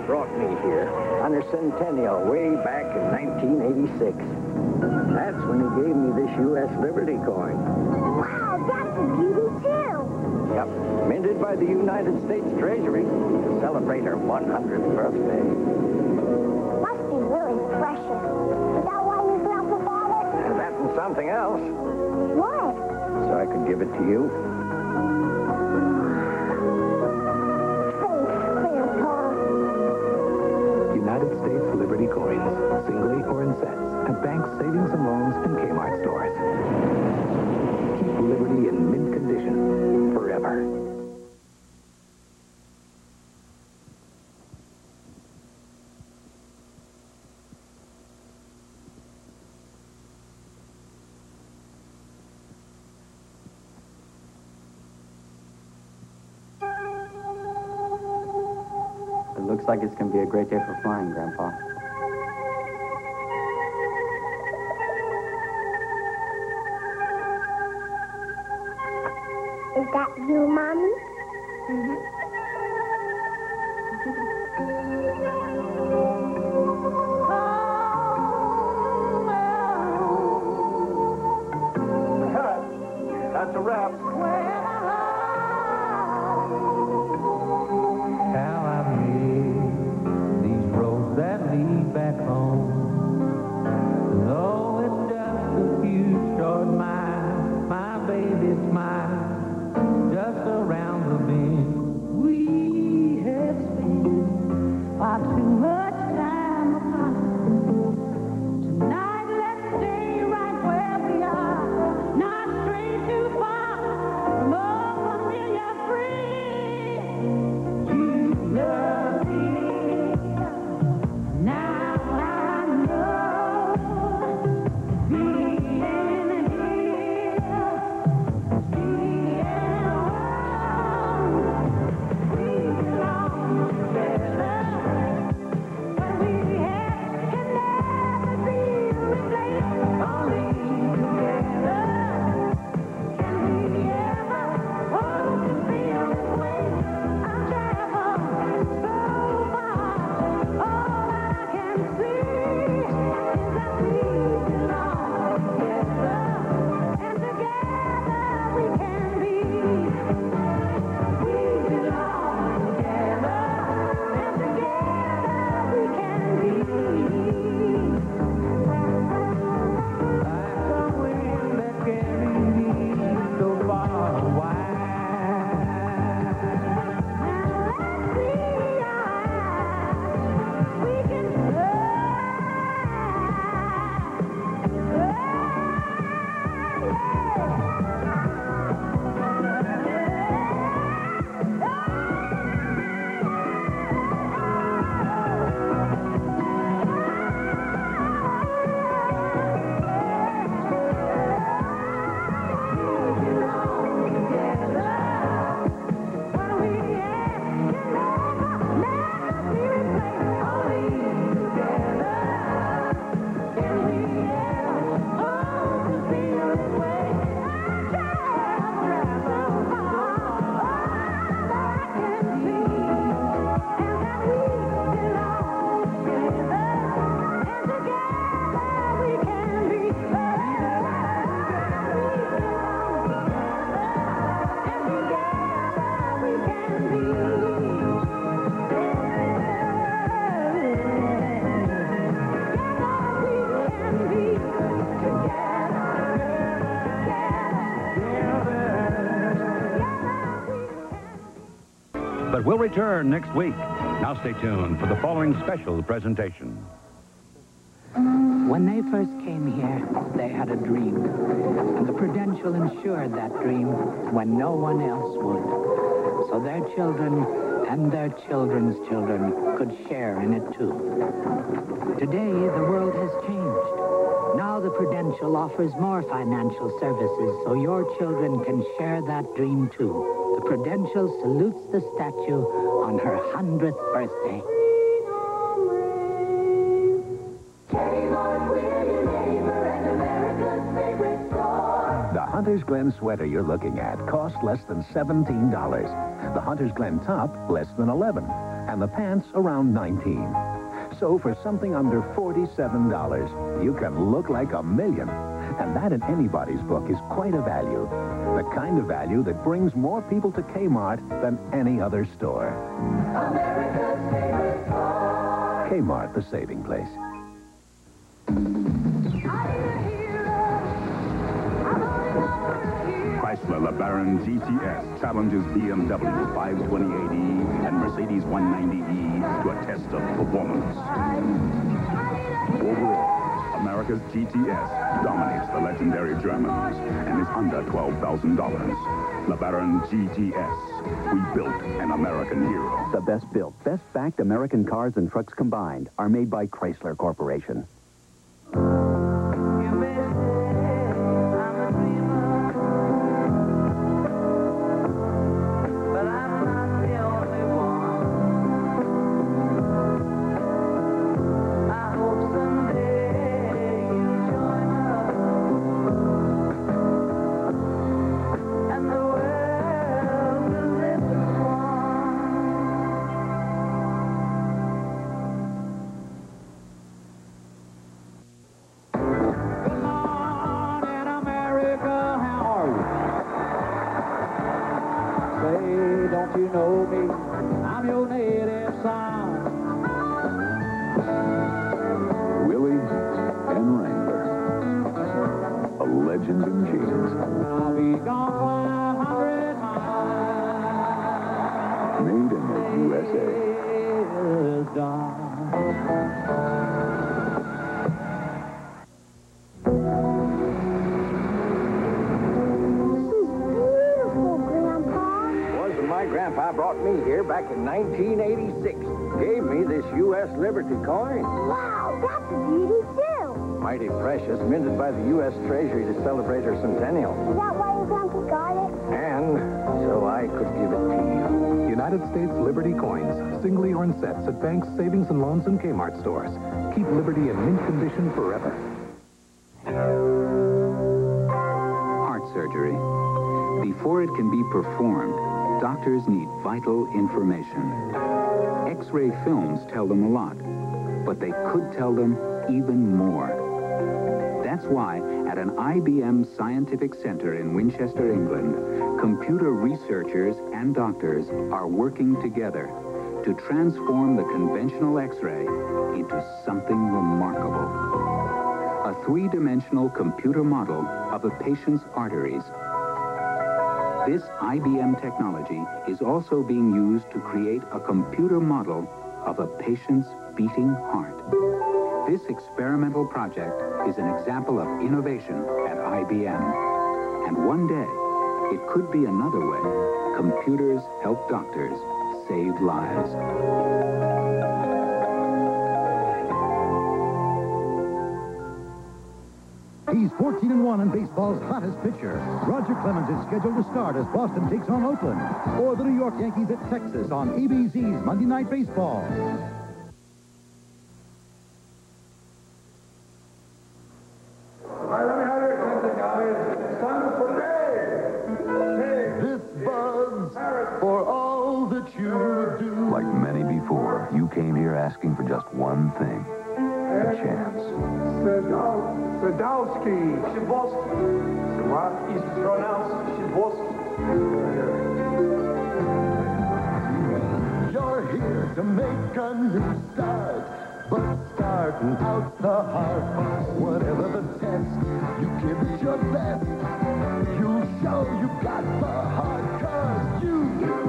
Brought me here on her centennial way back in 1986. That's when he gave me this U.S. Liberty coin. Wow, that's a beauty, too. Yep, minted by the United States Treasury to celebrate her 100th birthday. Must be really precious. Is that why you Grandpa bought it? And that and something else. What? So I could give it to you. United States Liberty coins, singly or in sets, at banks, savings and loans, and Kmart stores. Keep Liberty in mint condition forever. Looks like it's going to be a great day for flying, Grandpa. Is that you, Mommy? Mm-hmm. That's a wrap. Back home, though it's just a few short miles, my baby smile just around the bend. We have spent far too much time apart. Tonight, let's stay right where we are, not stray too far from a familiar friend. You love me. But we'll return next week. Now stay tuned for the following special presentation. When they first came here, they had a dream. And the Prudential insured that dream when no one else would. So their children and their children's children could share in it too. Today, the world has changed. Now the Prudential offers more financial services so your children can share that dream too. the Prudential salutes the statue on her 100th birthday. The Hunter's Glen sweater you're looking at costs less than $17. The Hunter's Glen top, less than $11. And the pants, around $19. So for something under $47, you can look like $1 million. And that in anybody's book is quite a value. The kind of value that brings more people to Kmart than any other store. America's favorite store. Kmart, the saving place. Chrysler LeBaron GTS challenges BMW 520AD and Mercedes 190E to a test of performance. Overall, America's GTS dominates the legendary Germans and is under $12,000. LeBaron GTS. We built an American hero. The best built, best backed American cars and trucks combined are made by Chrysler Corporation. Don't you know me? I'm your native son. Willie and Wrangler. A legend in jeans. I'll be gone 500 miles. Made in the USA. Is done. My grandpa brought me here back in 1986. Gave me this U.S. Liberty coin. Wow, that's a beauty, too. Mighty precious, minted by the U.S. Treasury to celebrate her centennial. Is that why your grandpa got it? And so I could give it to you. United States Liberty coins, singly or in sets at banks, savings and loans, and Kmart stores. Keep Liberty in mint condition forever. Heart surgery. Before it can be performed, doctors need vital information. X-ray films tell them a lot, but they could tell them even more. That's why at an IBM scientific center in Winchester, England, computer researchers and doctors are working together to transform the conventional X-ray into something remarkable. A three-dimensional computer model of a patient's arteries. This IBM technology is also being used to create a computer model of a patient's beating heart. This experimental project is an example of innovation at IBM. And one day, it could be another way computers help doctors save lives. He's 14-1 in baseball's hottest pitcher. Roger Clemens is scheduled to start as Boston takes on Oakland. Or the New York Yankees at Texas on ABC's Monday Night Baseball. This buzz for all that you do. Like many before, you came here asking for just one thing. A chance. Sadowski. Shiboski. What? Is pronounced Shiboski. You're here to make a new start, but starting out's the hard part. Whatever the test, you give it your best. You show you got the heart, 'cause you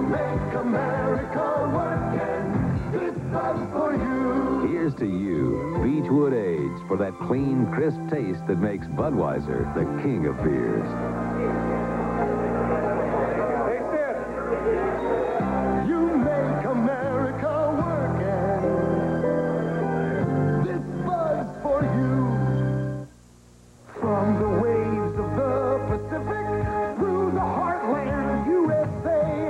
make America work, and this buzz for you. Here's to you, Beechwood Age, for that clean, crisp taste that makes Budweiser the king of beers. You make America work, and this buzz for you. From the waves of the Pacific through the heartland USA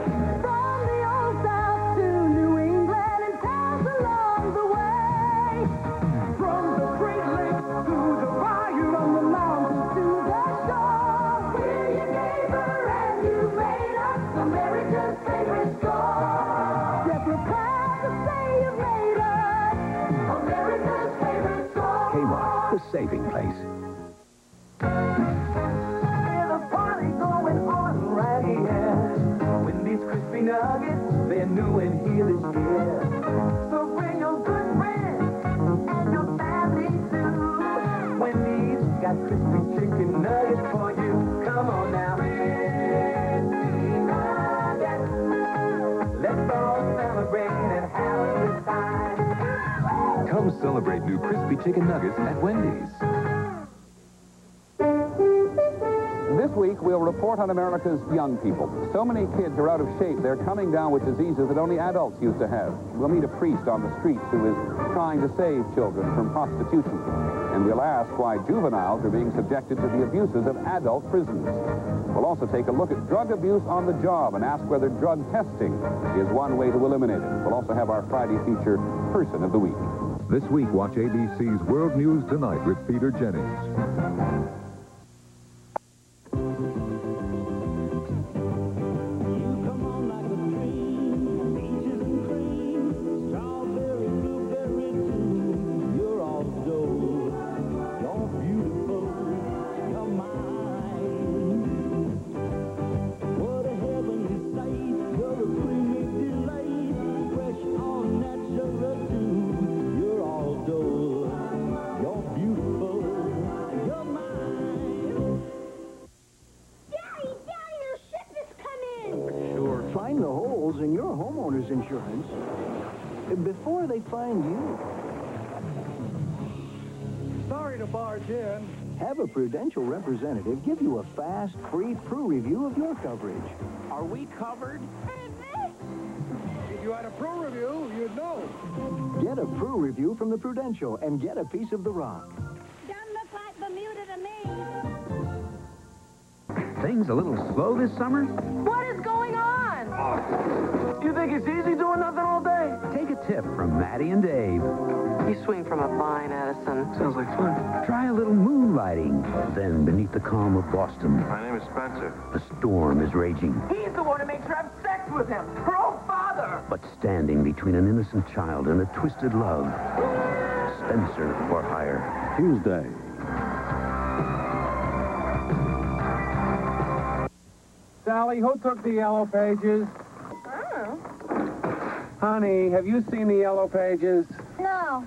the saving place. There's a party going on right here. Wendy's crispy nuggets, they're new and here this year. So bring your good friends and your family too. Wendy's got crispy chicken nuggets for you. Come on now. Crispy nuggets. Let's all celebrate and have a good time. Come celebrate new crispy chicken nuggets at Wendy's. This week, we'll report on America's young people. So many kids are out of shape, they're coming down with diseases that only adults used to have. We'll meet a priest on the streets who is trying to save children from prostitution. And we'll ask why juveniles are being subjected to the abuses of adult prisons. We'll also take a look at drug abuse on the job and ask whether drug testing is one way to eliminate it. We'll also have our Friday feature, Person of the Week. This week, watch ABC's World News Tonight with Peter Jennings. Find the holes in your homeowner's insurance before they find you. Sorry to barge in. Have a Prudential representative give you a fast, free Pru review of your coverage. Are we covered? If you had a Pro review, you'd know. Get a Pru review from the Prudential and get a piece of the rock. Don't look like Bermuda to me. Things a little slow this summer? What is going on? You think it's easy doing nothing all day? Take a tip from Maddie and Dave. You swing from a vine, Addison. Sounds like fun. Try a little moonlighting. Then, beneath the calm of Boston, My name is Spencer. a storm is raging. He's the one who makes her have sex with him. Her own father. But standing between an innocent child and a twisted love, Spencer for hire. Tuesday. Sally, who took the yellow pages? Oh. Honey, have you seen the yellow pages? No.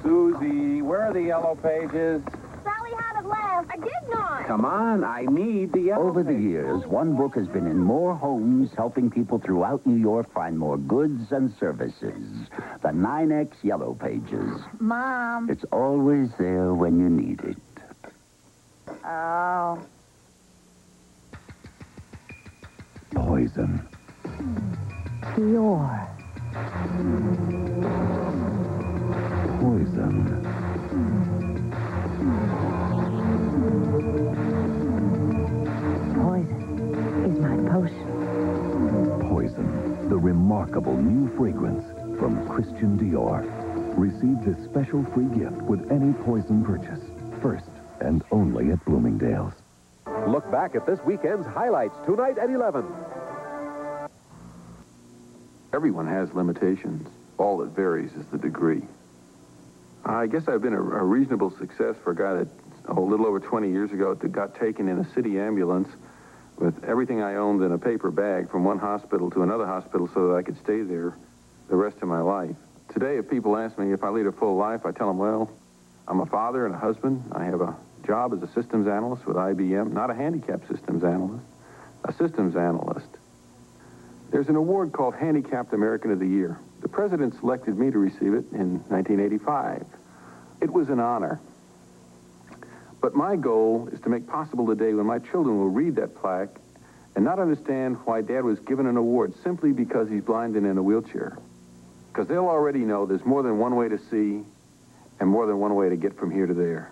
Susie, where are the yellow pages? Sally had it last. I did not. Come on, I need the yellow Over the years, one book has been in more homes, helping people throughout New York find more goods and services. The 9X Yellow Pages. Mom. It's always there when you need it. Oh. Poison. Pure. Poison. Poison is my potion. Poison, the remarkable new fragrance from Christian Dior. Receive this special free gift with any Poison purchase. First and only at Bloomingdale's. Look back at this weekend's highlights tonight at 11. Everyone has limitations. All that varies is the degree. I guess I've been a reasonable success for a guy that, a little over 20 years ago, that got taken in a city ambulance with everything I owned in a paper bag from one hospital to another hospital so that I could stay there the rest of my life. Today, if people ask me if I lead a full life, I tell them, well, I'm a father and a husband. I have a job as a systems analyst with IBM, not a handicap systems analyst, a systems analyst. There's an award called Handicapped American of the Year. The president selected me to receive it in 1985. It was an honor. But my goal is to make possible the day when my children will read that plaque and not understand why Dad was given an award simply because he's blind and in a wheelchair. Because they'll already know there's more than one way to see and more than one way to get from here to there.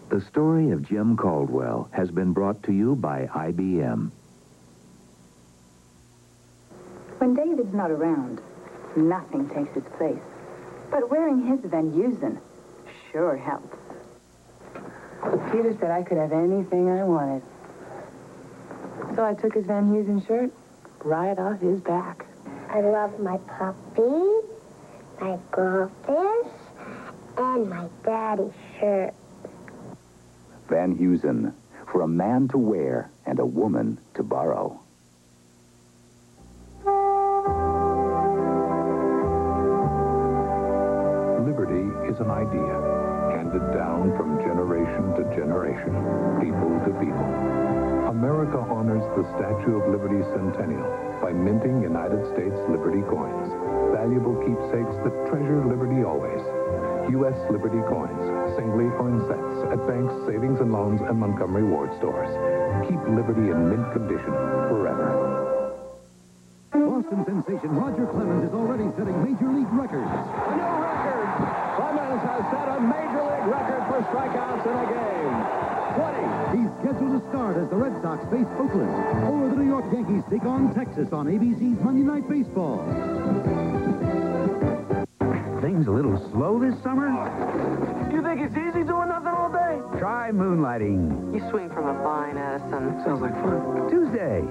The story of Jim Caldwell has been brought to you by IBM. When David's not around, nothing takes his place. But wearing his Van Heusen sure helps. Peter said I could have anything I wanted. So I took his Van Heusen shirt right off his back. I love my puppy, my girl this, and my daddy's shirt. Van Heusen, for a man to wear and a woman to borrow. Liberty is an idea, handed down from generation to generation, people to people. America honors the Statue of Liberty Centennial by minting United States Liberty coins, valuable keepsakes that treasure liberty always. U.S. Liberty coins, singly or in sets, at banks, savings and loans, and Montgomery Ward stores. Keep liberty in mint condition forever. Boston sensation Roger Clemens is already setting major league records. A new record! Clemens has set a major league record for strikeouts in a game. 20. He's scheduled to start as the Red Sox face Oakland, or the New York Yankees take on Texas on ABC's Monday Night Baseball. Things a little slow this summer? You think it's easy doing nothing all day? Try moonlighting. You swing from a vine, Addison. Sounds like fun. Tuesday.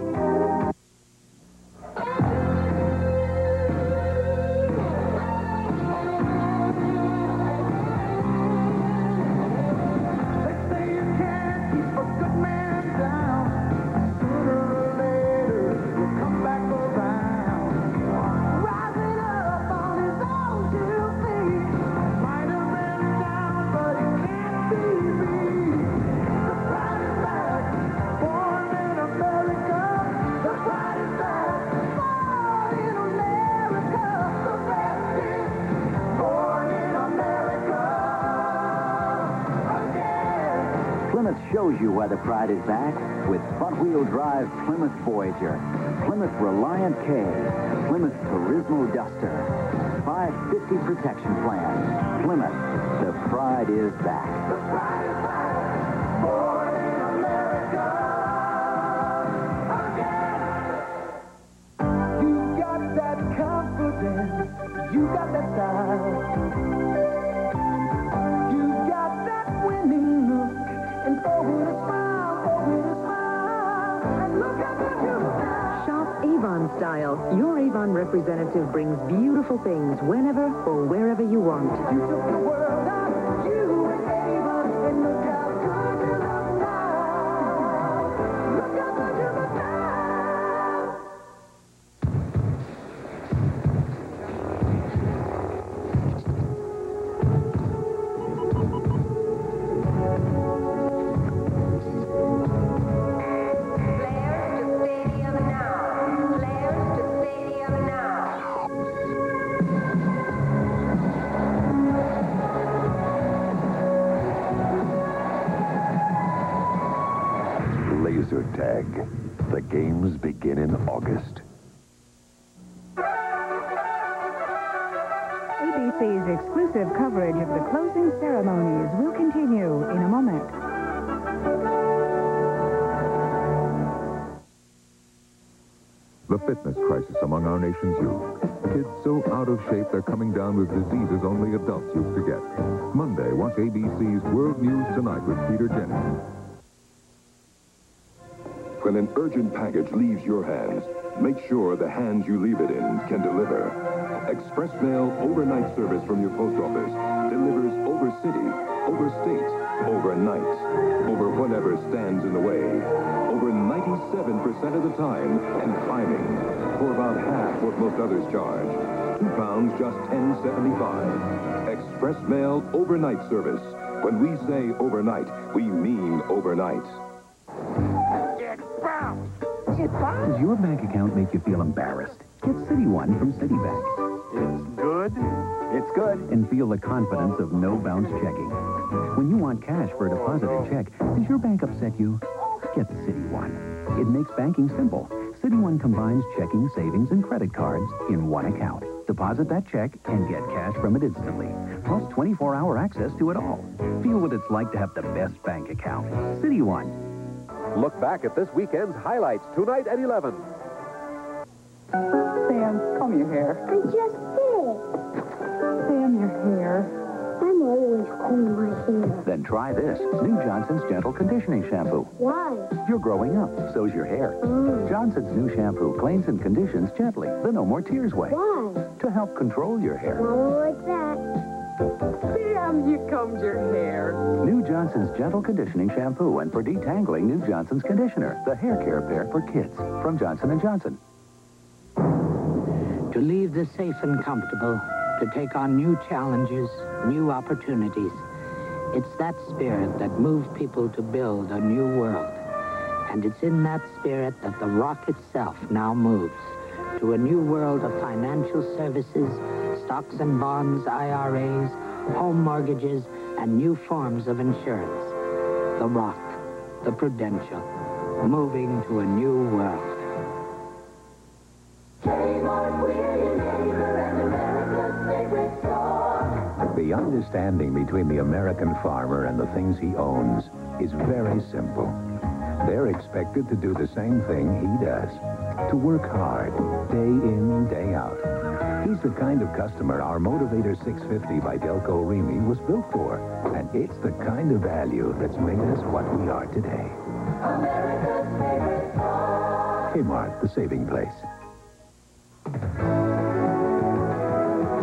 Plymouth shows you why the pride is back with front-wheel drive Plymouth Voyager, Plymouth Reliant K, Plymouth Turismo Duster, 550 protection plan. Plymouth, the pride is back. The pride is back. Born in America. Again. You got that confidence. You got that style. You got that winning look. And oh, with a smile, and look at the beautiful. Shop Avon Style. Your Avon representative brings beautiful things whenever or wherever you want. You took the world out, you and Avon, and look how good you look now. Look how good you look now. Laser tag. The games begin in August. ABC's exclusive coverage of the closing ceremonies will continue in a moment. The fitness crisis among our nation's youth. Kids so out of shape they're coming down with diseases only adults used to get. Monday, watch ABC's World News Tonight with Peter Jennings. When an urgent package leaves your hands, make sure the hands you leave it in can deliver. Express Mail overnight service from your post office delivers over city, over state, overnight, over whatever stands in the way. Over 97% of the time and climbing for about half what most others charge. £2, just $10.75. Express Mail overnight service. When we say overnight, we mean overnight. Does your bank account make you feel embarrassed? Get City One from Citibank. It's good. It's good. And feel the confidence of no-bounce checking. When you want cash for a deposited check, does your bank upset you? Get City One. It makes banking simple. City One combines checking, savings, and credit cards in one account. Deposit that check and get cash from it instantly. Plus 24-hour access to it all. Feel what it's like to have the best bank account. City One. Look back at this weekend's highlights tonight at 11. Sam, comb your hair. I just did. Sam, your hair. I'm always comb my hair. Then try this, New Johnson's Gentle Conditioning Shampoo. Why? You're growing up, so's your hair. Johnson's new shampoo cleans and conditions gently the No More Tears way. Why? To help control your hair. Mama like that. Damn, you combed your hair. New Johnson's Gentle Conditioning Shampoo, and for detangling, New Johnson's Conditioner, the hair care pair for kids. From Johnson & Johnson. To leave the safe and comfortable, to take on new challenges, new opportunities. It's that spirit that moved people to build a new world. And it's in that spirit that the rock itself now moves to a new world of financial services, stocks and bonds, IRAs, home mortgages, and new forms of insurance. The Rock, the Prudential, moving to a new world. The understanding between the American farmer and the things he owns is very simple. They're expected to do the same thing he does, to work hard, day in, day out. He's the kind of customer our Motivator 650 by Delco Remy was built for, and it's the kind of value that's made us what we are today. Kmart, the saving place.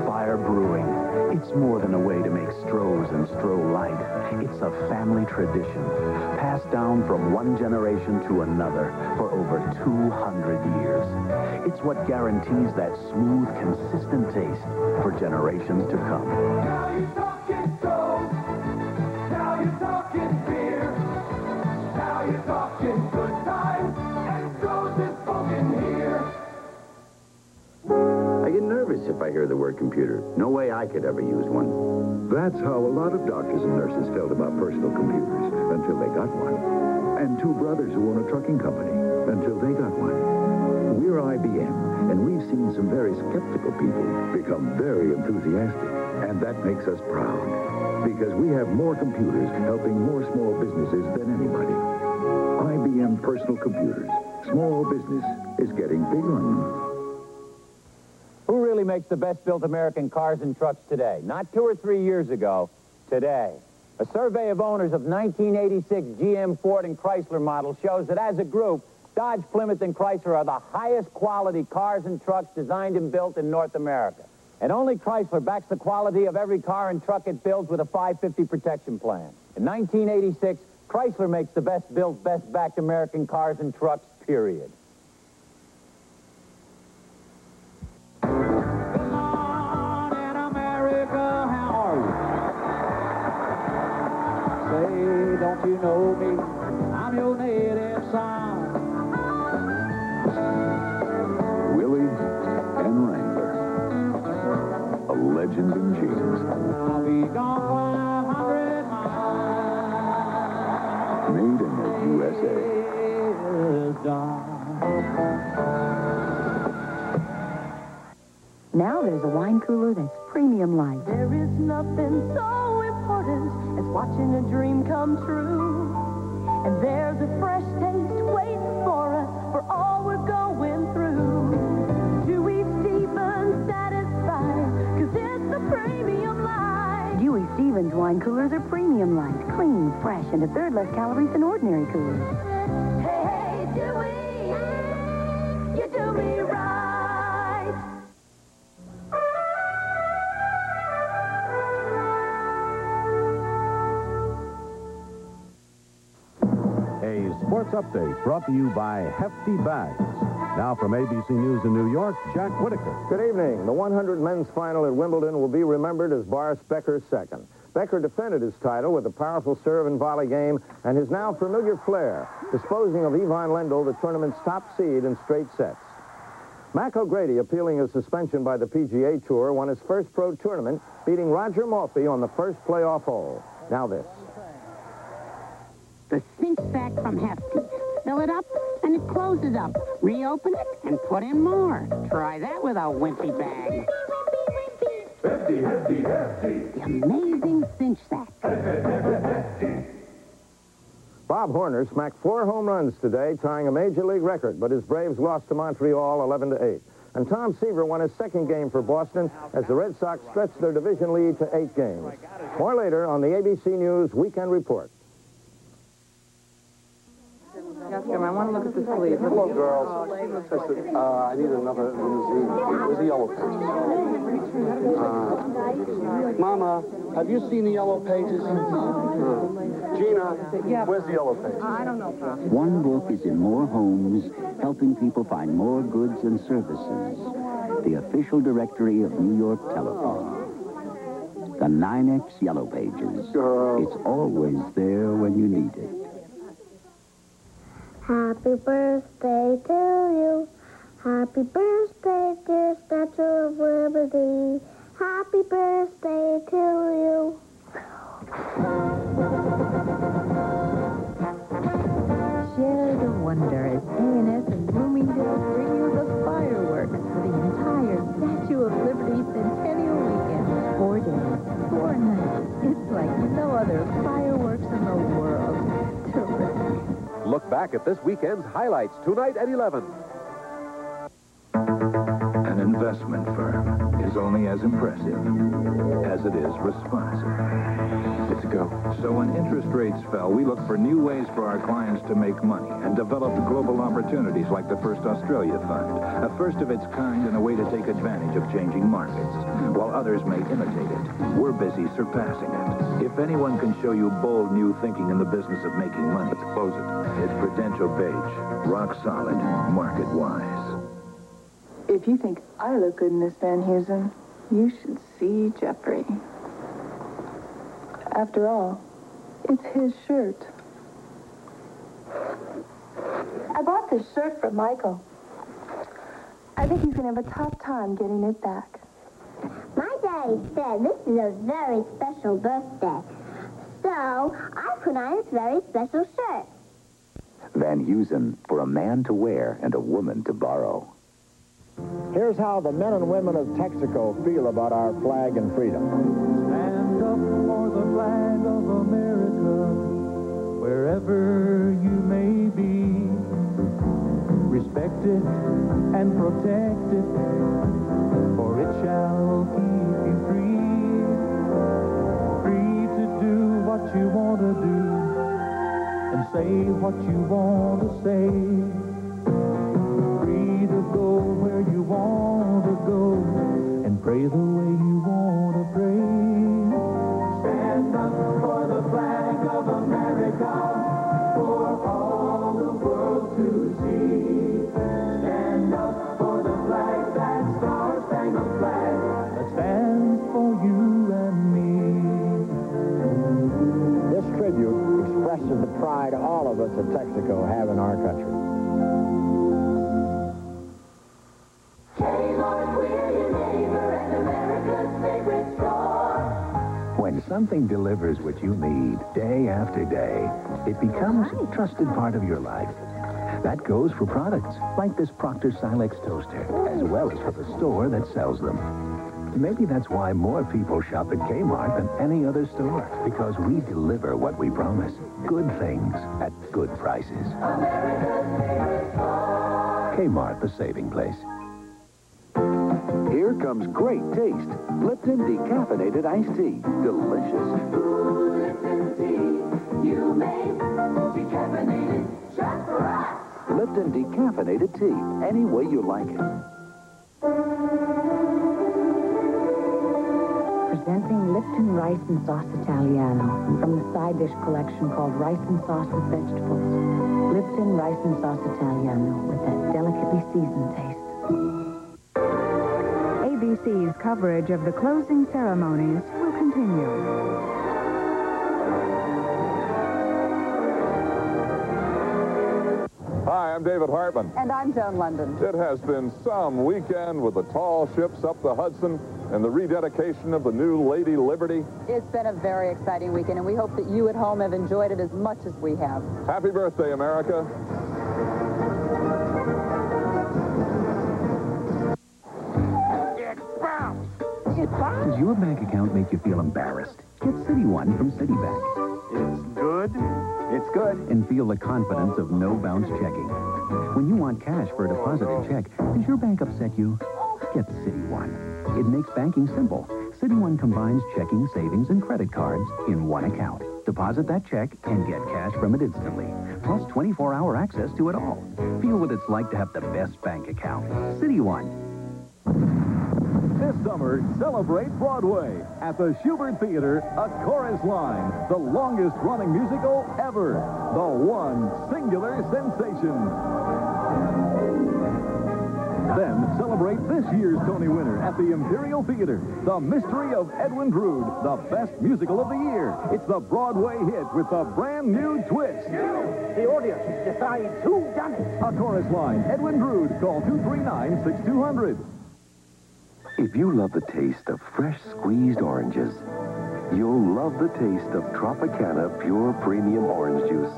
Fire Brewing. It's more than a way to make Stroh's and Stroh Light. It's a family tradition, passed down from one generation to another for over 200 years. It's what guarantees that smooth, consistent taste for generations to come. Now you're talking Stroh. Now you're talking beer. Now you're talking good times. And Stroh's is spoken here. I get nervous if I hear the word computer. No way I could ever use one. That's how a lot of doctors and nurses felt about personal computers until they got one. And two brothers who own a trucking company until they got one. We're IBM, and we've seen some very skeptical people become very enthusiastic. And that makes us proud, because we have more computers helping more small businesses than anybody. IBM personal computers. Small business is getting big on them. Who really makes the best-built American cars and trucks today? Not 2 or 3 years ago, today. A survey of owners of 1986 GM, Ford, and Chrysler models shows that as a group, Dodge, Plymouth, and Chrysler are the highest quality cars and trucks designed and built in North America. And only Chrysler backs the quality of every car and truck it builds with a 550 protection plan. In 1986, Chrysler makes the best-built, best-backed American cars and trucks, period. Say, don't you know me? I'm your native son. Willie and Wrangler. A legend in jeans. I'll be gone 500 miles. Made in the USA. Now there's a wine cooler that's premium light. There is nothing so important as watching a dream come true. And there's a fresh taste waiting for us for all we're going through. Dewey Stevens satisfied, 'cause it's a premium light. Dewey Stevens wine coolers are premium light, clean, fresh, and a third less calories than ordinary coolers. Hey, hey, Dewey, you do me right. A sports update brought to you by Hefty Bags. Now from ABC News in New York, Jack Whitaker. Good evening. The 100 men's final at Wimbledon will be remembered as Boris Becker's second. Becker defended his title with a powerful serve and volley game and his now familiar flair, disposing of Yvonne Lendl, the tournament's top seed, in straight sets. Mac O'Grady, appealing a suspension by the PGA Tour, won his first pro tournament, beating Roger Morphy on the first playoff hole. Now this. The cinch sack from Hefty. Fill it up, and it closes up. Reopen it, and put in more. Try that with a Wimpy bag. Hefty, hefty, hefty. The amazing cinch sack. Bob Horner smacked 4 home runs today, tying a Major League record, but his Braves lost to Montreal 11-8. And Tom Seaver won his second game for Boston as the Red Sox stretched their division lead to 8 games. More later on the ABC News Weekend Report. Yes, Jim, I want to look at the sleeve. Hello, girls. I need another limousine. Where's the yellow page? Mama, have you seen the yellow pages? Gina, where's the yellow page? I don't know, Pop. One book is in more homes, helping people find more goods and services. The official directory of New York Telephone. The 9X Yellow Pages. It's always there when you need it. Happy birthday to you. Happy birthday, dear Statue of Liberty. Happy birthday to you. Share the wonder as A&S and Bloomingdale bring you the fireworks for the entire Statue of Liberty Centennial Weekend. 4 days, 4 nights. It's like no other fireworks in the world. Terrific. Look back at this weekend's highlights tonight at 11. An investment firm is only as impressive as it is responsive. Let's go. So when interest rates fell, we looked for new ways for our clients to make money and developed global opportunities like the First Australia Fund, a first of its kind and a way to take advantage of changing markets, while others may imitate it. We're busy surpassing it. If anyone can show you bold new thinking in the business of making money, let's close it. It's Prudential Beige, rock solid, market-wise. If you think I look good in this Van Heusen, you should see Jeffrey. After all, it's his shirt. I bought this shirt for Michael. I think you can have a tough time getting it back. My daddy said this is a very special birthday. So I put on this very special shirt. Van Heusen, for a man to wear and a woman to borrow. Here's how the men and women of Texaco feel about our flag and freedom. Stand up for the flag of America, wherever you may be. Respect it and protect it, for it shall keep you free. Free to do what you want to do and say what you want to say. Free to go where you want to go and pray the way you want to pray. Stand up for the flag of America, for all the world to see. Stand up for the flag, that star-spangled flag that stands for you and me. This tribute expresses the pride all of us at Texaco have in our country. When something delivers what you need day after day, it becomes a trusted part of your life. That goes for products like this Proctor Silex toaster, as well as for the store that sells them. Maybe that's why more people shop at Kmart than any other store, because we deliver what we promise. Good things at good prices. Kmart, the saving place. Here comes great taste. Lipton decaffeinated iced tea. Delicious. Lipton tea, you made decaffeinated just for us. Lipton decaffeinated tea. Any way you like it. Presenting Lipton Rice and Sauce Italiano from the side dish collection called Rice and Sauce with Vegetables. Lipton Rice and Sauce Italiano with that delicately seasoned taste. ABC's coverage of the closing ceremonies will continue. Hi, I'm David Hartman. And I'm Joan London. It has been some weekend with the tall ships up the Hudson and the rededication of the new Lady Liberty. It's been a very exciting weekend, and we hope that you at home have enjoyed it as much as we have. Happy birthday, America. Does your bank account make you feel embarrassed? Get City One from Citibank. It's good. It's good. And feel the confidence of no bounce checking. When you want cash for a deposited check, does your bank upset you? Get City One. It makes banking simple. City One combines checking, savings, and credit cards in one account. Deposit that check and get cash from it instantly. Plus 24-hour access to it all. Feel what it's like to have the best bank account. City One. This summer, celebrate Broadway. At the Schubert Theater, A Chorus Line, the longest-running musical ever. The one singular sensation. Then celebrate this year's Tony winner at the Imperial Theater, The Mystery of Edwin Drood, the best musical of the year. It's the Broadway hit with a brand new twist. The audience decides who done it. A Chorus Line, Edwin Drood. Call 239-6200. If you love the taste of fresh squeezed oranges, you'll love the taste of Tropicana Pure Premium Orange Juice.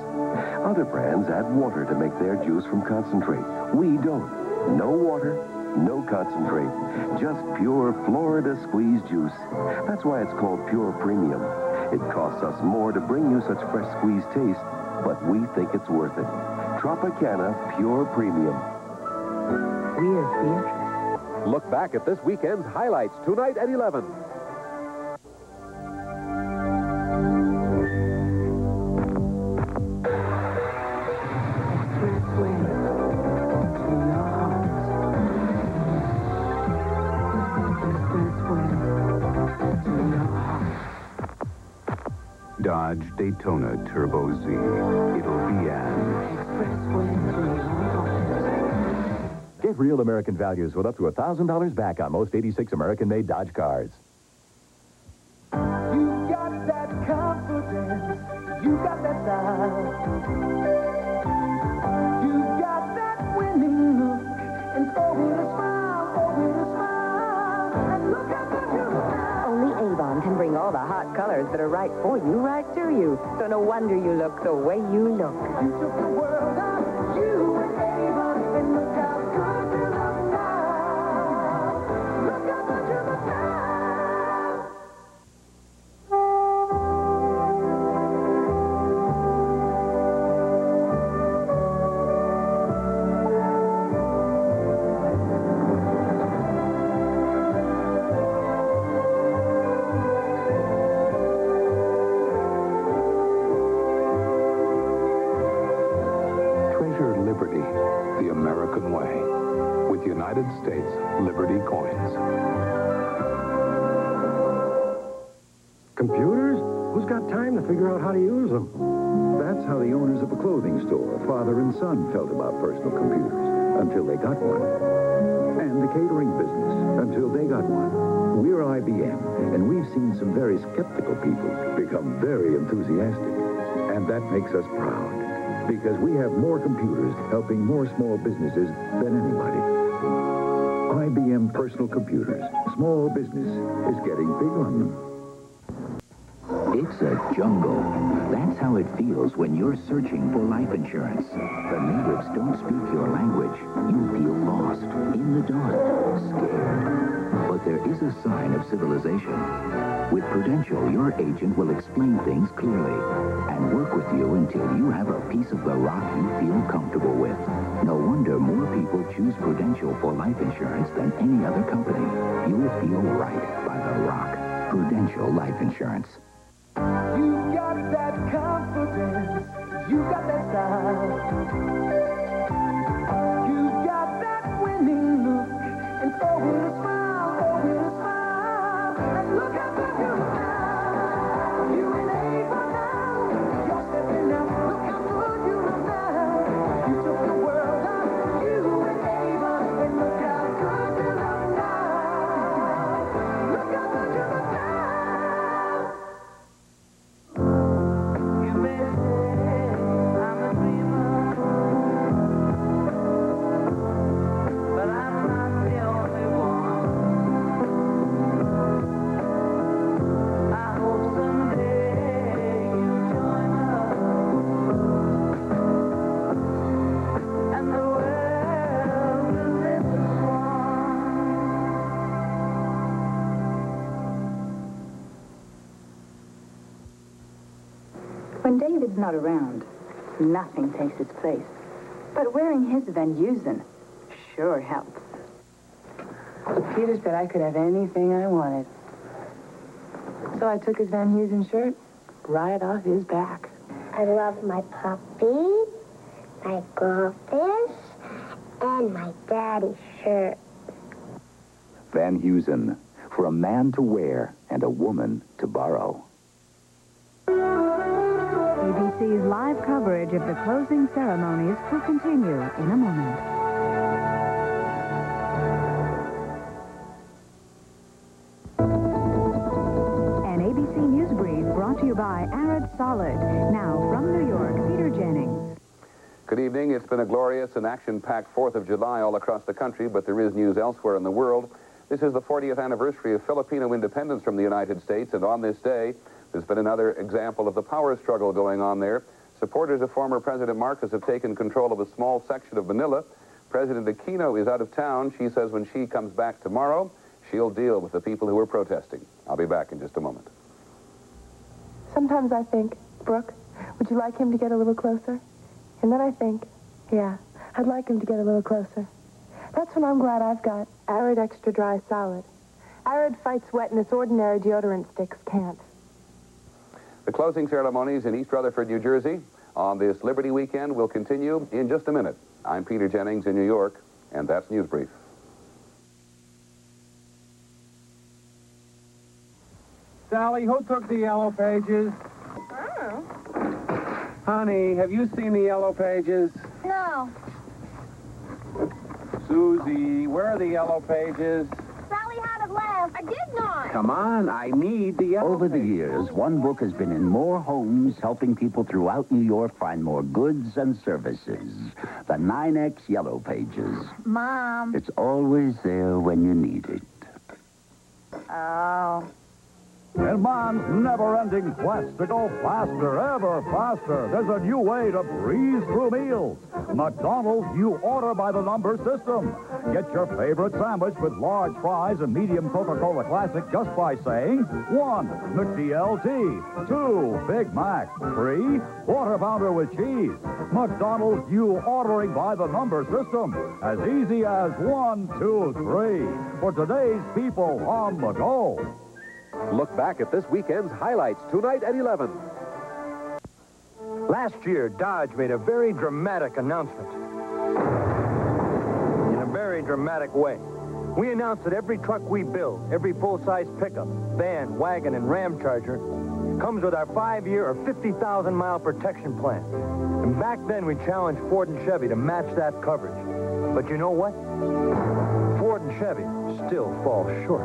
Other brands add water to make their juice from concentrate. We don't. No water, no concentrate. Just pure Florida squeezed juice. That's why it's called Pure Premium. It costs us more to bring you such fresh squeezed taste, but we think it's worth it. Tropicana Pure Premium. We're Beatrice. Look back at this weekend's highlights tonight at 11. Dodge Daytona Turbo Z. It'll be an Get real American values with up to $1,000 back on most 86 American-made Dodge cars. You got that confidence. You got that style. You got that winning look. And oh, with a smile, and look at the beautiful. Only Avon can bring all the hot colors that are right for you, right to you. So no wonder you look the way you look. You took the world out, you and Avon, and look how good you look now. Look how good you look now. Treasure liberty the American way with United States Liberty coins. Computers? Who's got time to figure out how to use them? That's how the owners of a clothing store, father and son, felt about personal computers until they got one. And the catering business until they got one. We're IBM, and we've seen some very skeptical people become very enthusiastic. And that makes us proud, because we have more computers helping more small businesses than anybody. IBM personal computers. Small business is getting big on them. It's a jungle. That's how it feels when you're searching for life insurance. The natives don't speak your language. You feel lost, in the dark, scared. But there is a sign of civilization. With Prudential, your agent will explain things clearly and work with you until you have a piece of the rock you feel comfortable with. No wonder more people choose Prudential for life insurance than any other company. You'll feel right by the rock. Prudential Life Insurance. You got that confidence. You got that style. You got that winning look. And oh, with a smile, and look how good you look now. You and Avon now. You're stepping out. Look how good you look now. You took the world out. You and Avon. And look how good you look now. Look how good you look now. When David's not around, nothing takes its place. But wearing his Van Heusen sure helps. Peter said I could have anything I wanted. So I took his Van Heusen shirt right off his back. I love my puppy, my goldfish, and my daddy's shirt. Van Heusen, for a man to wear and a woman to borrow. ABC's live coverage of the closing ceremonies will continue in a moment. An ABC News Brief brought to you by Arid Solid. Now, from New York, Peter Jennings. Good evening. It's been a glorious and action-packed 4th of July all across the country, but there is news elsewhere in the world. This is the 40th anniversary of Filipino independence from the United States, and on this day, there's been another example of the power struggle going on there. Supporters of former President Marcos have taken control of a small section of Manila. President Aquino is out of town. She says when she comes back tomorrow, she'll deal with the people who are protesting. I'll be back in just a moment. Sometimes I think, Brooke, would you like him to get a little closer? And then I think, yeah, I'd like him to get a little closer. That's when I'm glad I've got Arid Extra Dry Solid. Arid fights wetness ordinary deodorant sticks can't. The closing ceremonies in East Rutherford, New Jersey on this Liberty weekend will continue in just a minute. I'm Peter Jennings in New York, and that's News Brief. Sally, who took the yellow pages? Oh. Honey, have you seen the yellow pages? No. Susie, where are the yellow pages? Sally had it last. I did not. Come on, I need the yellow Over the years, one book has been in more homes, helping people throughout New York find more goods and services. The 9X Yellow Pages. Mom. It's always there when you need it. Oh. In Mom's never-ending quest to go faster, ever faster, there's a new way to breeze through meals. McDonald's new order-by-the-number system. Get your favorite sandwich with large fries and medium Coca-Cola Classic just by saying 1, McDLT, 2, Big Mac, 3, Quarter Pounder with cheese. McDonald's new ordering-by-the-number system. As easy as 1, 2, 3. For today's people on the go. Look back at this weekend's highlights tonight at 11. Last year, Dodge made a very dramatic announcement. In a very dramatic way. We announced that every truck we build, every full-size pickup, van, wagon, and Ram Charger comes with our 5-year or 50,000-mile protection plan. And back then, we challenged Ford and Chevy to match that coverage. But you know what? Ford and Chevy still fall short.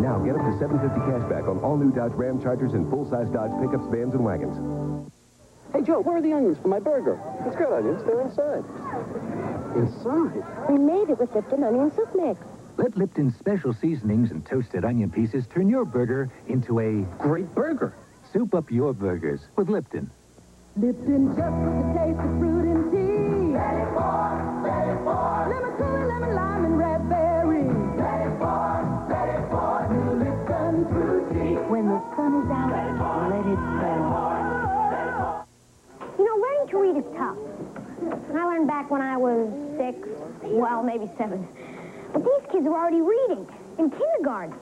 Now get up to $750 cash back on all new Dodge Ram Chargers and full-size Dodge pickups, vans, and wagons. Hey, Joe, where are the onions for my burger? It's got onions. They're inside. Inside? We made it with Lipton onion soup mix. Let Lipton's special seasonings and toasted onion pieces turn your burger into a great burger. Soup up your burgers with Lipton. Lipton just the taste of fruit and tea. Ready for lemon cooler, lemon lime, and red berry. Ready for new Lipton fruit tea. When the sun is out, let it pour. You know, learning to read is tough. I learned back when I was 6, well, maybe 7. But these kids are already reading in kindergarten.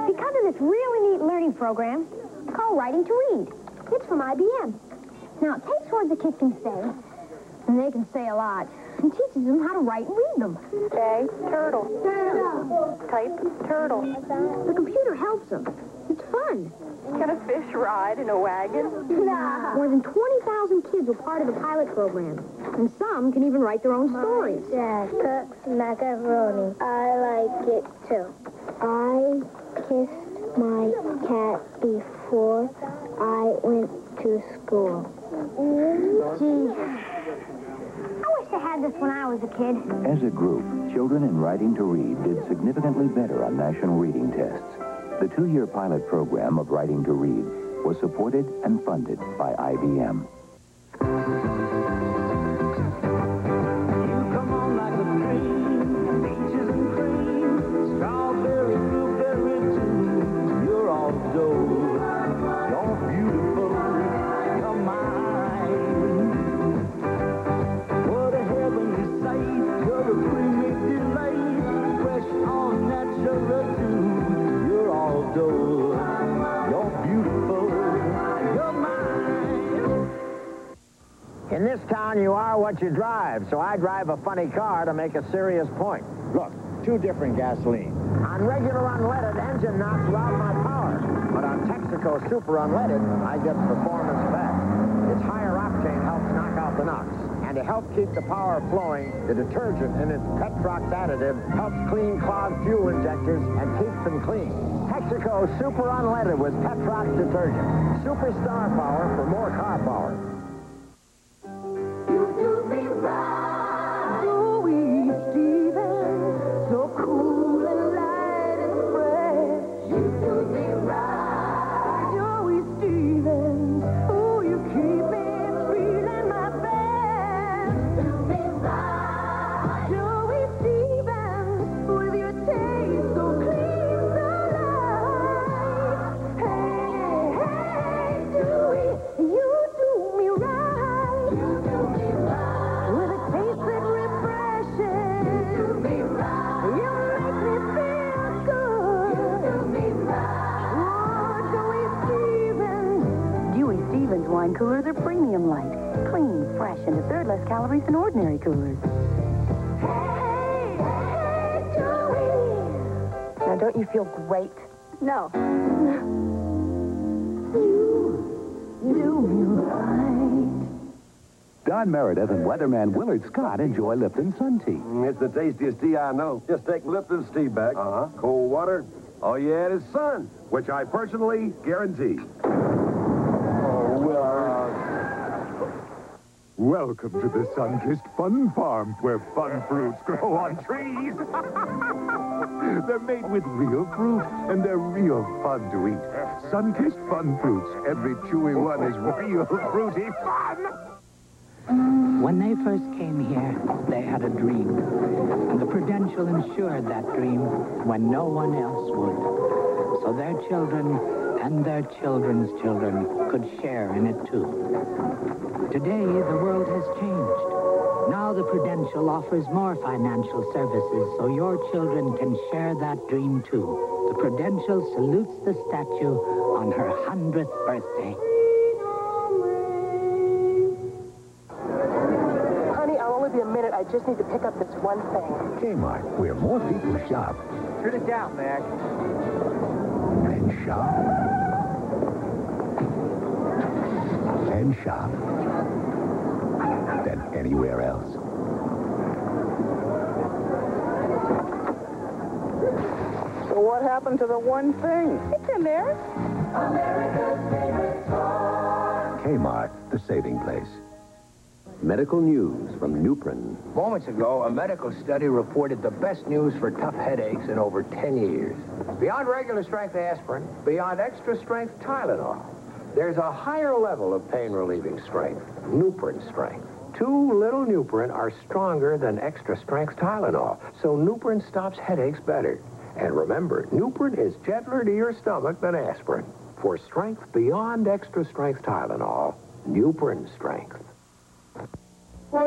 Because of this really neat learning program called Writing to Read. It's from IBM. Now, it takes words a kid can say, and they can say a lot, and teaches them how to write and read them. Say, turtle. Type, turtle. The computer helps them. It's fun. Can a fish ride in a wagon? Nah. More than 20,000 kids were part of the pilot program, and some can even write their own stories. Dad cooks macaroni. I like it too. I kissed my cat before I went to school. Gee, I wish I had this when I was a kid. As a group, children in Writing to Read did significantly better on national reading tests. The 2-year pilot program of Writing to Read was supported and funded by IBM. What a this town, you are what you drive, so I drive a funny car to make a serious point. Look, 2 different gasolines. On regular unleaded, engine knocks out my power. But on Texaco Super Unleaded, I get performance back. Its higher octane helps knock out the knocks. And to help keep the power flowing, the detergent in its Petrox additive helps clean clogged fuel injectors and keeps them clean. Texaco Super Unleaded with Petrox detergent. Superstar power for more car power. You do me right. Louis Stevens, so cool and light and fresh. You do me right. Joey Stevens, oh, you keep me feeling my best. You do me right. Joey Stevens, with your taste so clean, so light. Hey, hey, Joey, you do me right. You do me right. With a taste that refreshes. You do me right. You make me feel good. You do me right. Oh, Joey Stevens. Dewey Stevens wine coolers are premium light. Clean, fresh, and a third less calories than ordinary coolers. Hey, hey, Joey. Now, don't you feel great? No. You do me right. Don Meredith and weatherman Willard Scott enjoy Lipton Sun Tea. It's the tastiest tea I know. Just take Lipton's tea bag. Cold water. All you add is sun, which I personally guarantee. Welcome to the sun-kissed fun farm, where fun fruits grow on trees. They're made with real fruit, and they're real fun to eat. Sun-kissed fun fruits. Every chewy one is real fruity fun. When they first came here, they had a dream. And the Prudential insured that dream when no one else would. So their children and their children's children could share in it too. Today, the world has changed. Now the Prudential offers more financial services so your children can share that dream too. The Prudential salutes the statue on her 100th birthday. Honey, I'll only be a minute. I just need to pick up this one thing. Kmart, where more people shop Turn it down, Mac. and shop and shop than anywhere else. So what happened to the one thing? It's in there. Kmart, the saving place. Medical news from Nuprin. Moments ago, a medical study reported the best news for tough headaches in over 10 years. Beyond regular strength aspirin, beyond extra strength Tylenol, there's a higher level of pain-relieving strength, Nuprin strength. 2 little Nuprin are stronger than extra strength Tylenol, so Nuprin stops headaches better. And remember, Nuprin is gentler to your stomach than aspirin. For strength beyond extra strength Tylenol, Nuprin strength. The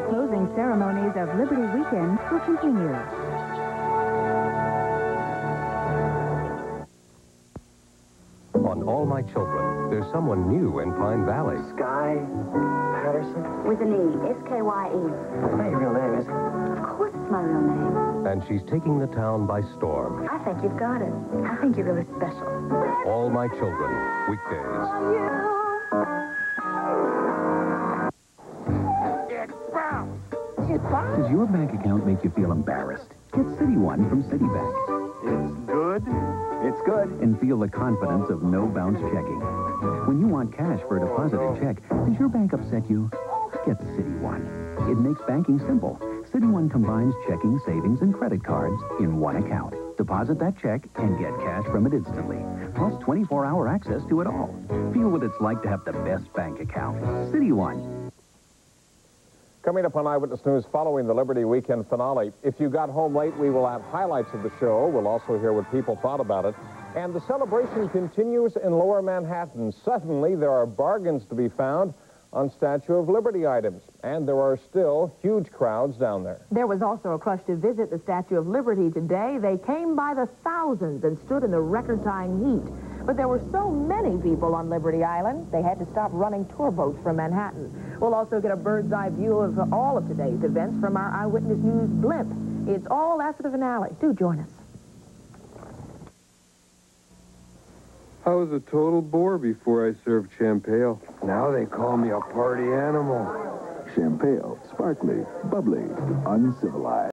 closing ceremonies of Liberty Weekend will continue. On All My Children, there's someone new in Pine Valley. Sky Patterson? With an E. S-K-Y-E. That's not your real name, is it? Of course it's my real name. And she's taking the town by storm. I think you've got it. I think you're really special. All My Children, weekdays. Does your bank account make you feel embarrassed? Get City One from Citibank. It's good. It's good. And feel the confidence of no bounce checking. When you want cash for a deposited check, does your bank upset you? Get City One. It makes banking simple. City One combines checking, savings, and credit cards in one account. Deposit that check and get cash from it instantly. Plus 24-hour access to it all. Feel what it's like to have the best bank account. City One. Coming up on Eyewitness News following the Liberty Weekend finale. If you got home late, we will have highlights of the show. We'll also hear what people thought about it. And the celebration continues in Lower Manhattan. Suddenly, there are bargains to be found on Statue of Liberty items. And there are still huge crowds down there. There was also a crush to visit the Statue of Liberty today. They came by the thousands and stood in the record-tying heat. But there were so many people on Liberty Island, they had to stop running tour boats from Manhattan. We'll also get a bird's-eye view of all of today's events from our Eyewitness News blimp. It's all after the finale. Do join us. I was a total bore before I served champagne. Now they call me a party animal. Champagne, sparkly, bubbly, uncivilized.